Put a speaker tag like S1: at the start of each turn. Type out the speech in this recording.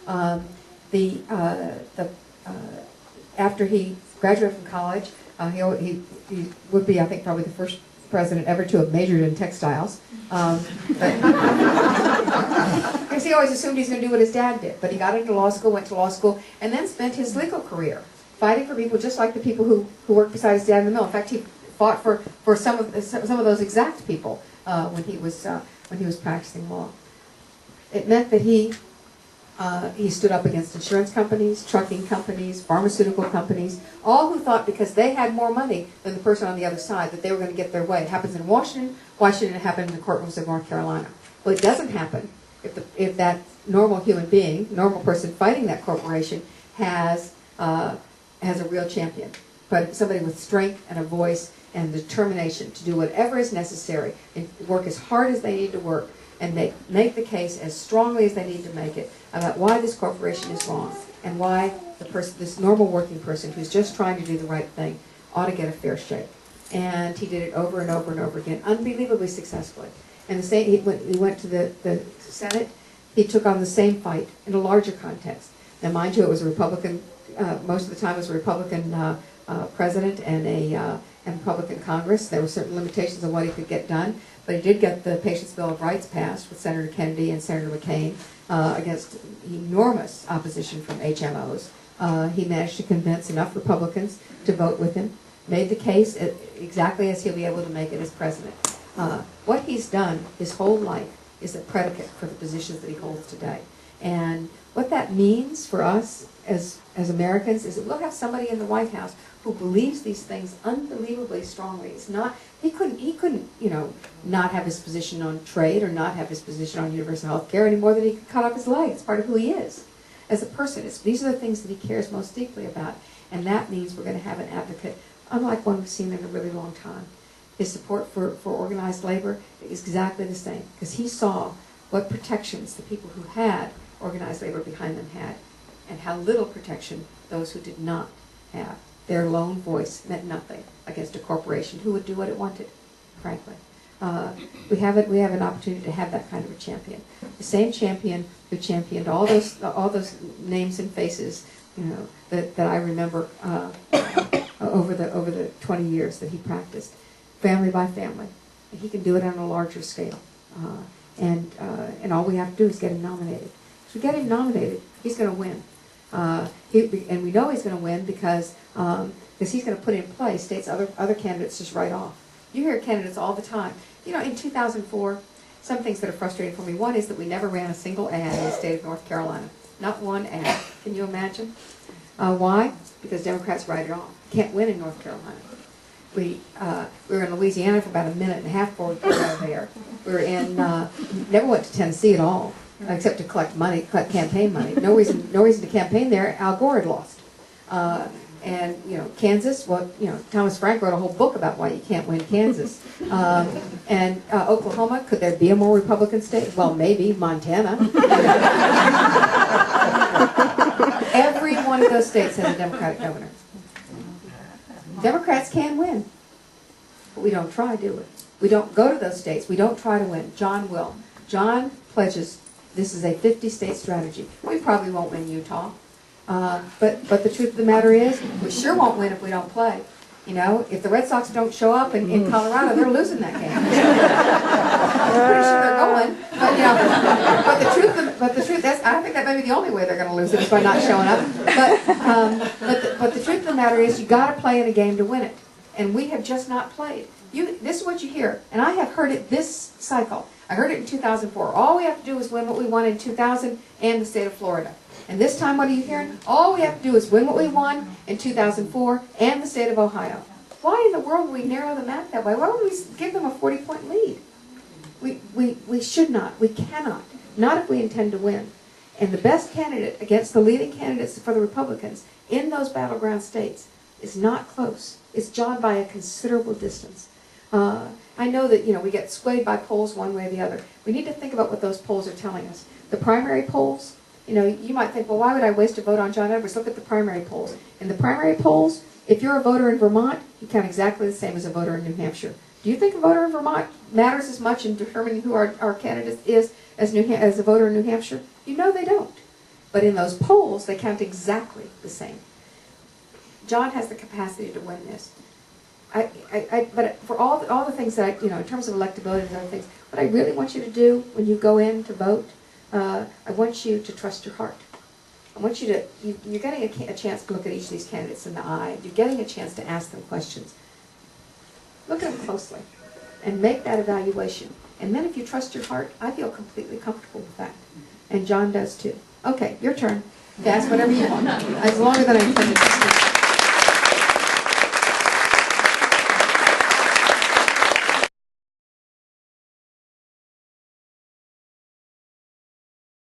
S1: The after he graduated from college, he would be, I think, probably the first president ever to have majored in textiles. Because he always assumed he's going to do what his dad did. But he got into law school, went to law school, and then spent his legal career fighting for people just like the people who worked beside his dad in the mill. In fact, he fought for some of those exact people when he was practicing law. It meant that he stood up against insurance companies, trucking companies, pharmaceutical companies, all who thought because they had more money than the person on the other side that they were going to get their way. It happens in Washington. Why shouldn't it happen in the courtrooms of North Carolina? Well, it doesn't happen if that normal human being, normal person fighting that corporation has a real champion, but somebody with strength and a voice and determination to do whatever is necessary and work as hard as they need to work and make the case as strongly as they need to make it about why this corporation is wrong and why this normal working person who's just trying to do the right thing ought to get a fair shake. And he did it over and over and over again, unbelievably successfully. And he went to the Senate. He took on the same fight in a larger context. Now, mind you, it was a Republican. Most of the time, it was a Republican president and a Republican Congress. There were certain limitations on what he could get done, but he did get the Patients' Bill of Rights passed with Senator Kennedy and Senator McCain against enormous opposition from HMOs. He managed to convince enough Republicans to vote with him, made the case exactly as he'll be able to make it as president. What he's done his whole life is a predicate for the positions that he holds today. And what that means for us as Americans is that we'll have somebody in the White House who believes these things unbelievably strongly. It's not he couldn't not have his position on trade or not have his position on universal health care any more than he could cut off his leg. It's part of who he is as a person. These are the things that he cares most deeply about, and that means we're going to have an advocate unlike one we've seen in a really long time. His support for organized labor is exactly the same because he saw what protections the people who had organized labor behind them had and how little protection those who did not have. Their lone voice meant nothing against a corporation who would do what it wanted, frankly. We have an opportunity to have that kind of a champion. The same champion who championed all those names and faces, that I remember over the 20 years that he practiced, family by family. And he can do it on a larger scale. And all we have to do is get him nominated. If we get him nominated, he's going to win. And we know he's going to win because he's going to put in place states other candidates just right off. You hear candidates all the time. In 2004, some things that are frustrating for me. One is that we never ran a single ad in the state of North Carolina. Not one ad. Can you imagine? Why? Because Democrats write it off. Can't win in North Carolina. We were in Louisiana for about a minute and a half before we got out of there. We were never went to Tennessee at all, except to collect campaign money. No reason to campaign there. Al Gore had lost. And Kansas. Well, Thomas Frank wrote a whole book about why you can't win Kansas. And Oklahoma. Could there be a more Republican state? Well, maybe Montana. Every one of those states has a Democratic governor. Democrats can win, but we don't try, do we? We don't go to those states. We don't try to win. John will. John pledges this is a 50-state strategy. We probably won't win Utah, but the truth of the matter is we sure won't win if we don't play. If the Red Sox don't show up in Colorado, they're losing that game. I'm pretty sure they're going, but the truth, I think that may be the only way they're going to lose it is by not showing up. But the truth of the matter is, you got to play in a game to win it, and we have just not played. This is what you hear, and I have heard it this cycle. I heard it in 2004. All we have to do is win what we won in 2000 and the state of Florida. And this time, what are you hearing? All we have to do is win what we won in 2004 and the state of Ohio. Why in the world would we narrow the map that way? Why would we give them a 40-point lead? We should not. We cannot. Not if we intend to win. And the best candidate against the leading candidates for the Republicans in those battleground states is not close. It's John by a considerable distance. I know that we get swayed by polls one way or the other. We need to think about what those polls are telling us. The primary polls. You might think, well, why would I waste a vote on John Edwards? Look at the primary polls. In the primary polls, if you're a voter in Vermont, you count exactly the same as a voter in New Hampshire. Do you think a voter in Vermont matters as much in determining who our candidate is as a voter in New Hampshire? They don't. But in those polls, they count exactly the same. John has the capacity to win this. But for all the things that in terms of electability and other things, what I really want you to do when you go in to vote, I want you to trust your heart. I want you to, you're getting a chance to look at each of these candidates in the eye. You're getting a chance to ask them questions. Look at them closely and make that evaluation. And then if you trust your heart, I feel completely comfortable with that. And John does too. Okay, your turn. You can ask whatever you want, as long as I intend to.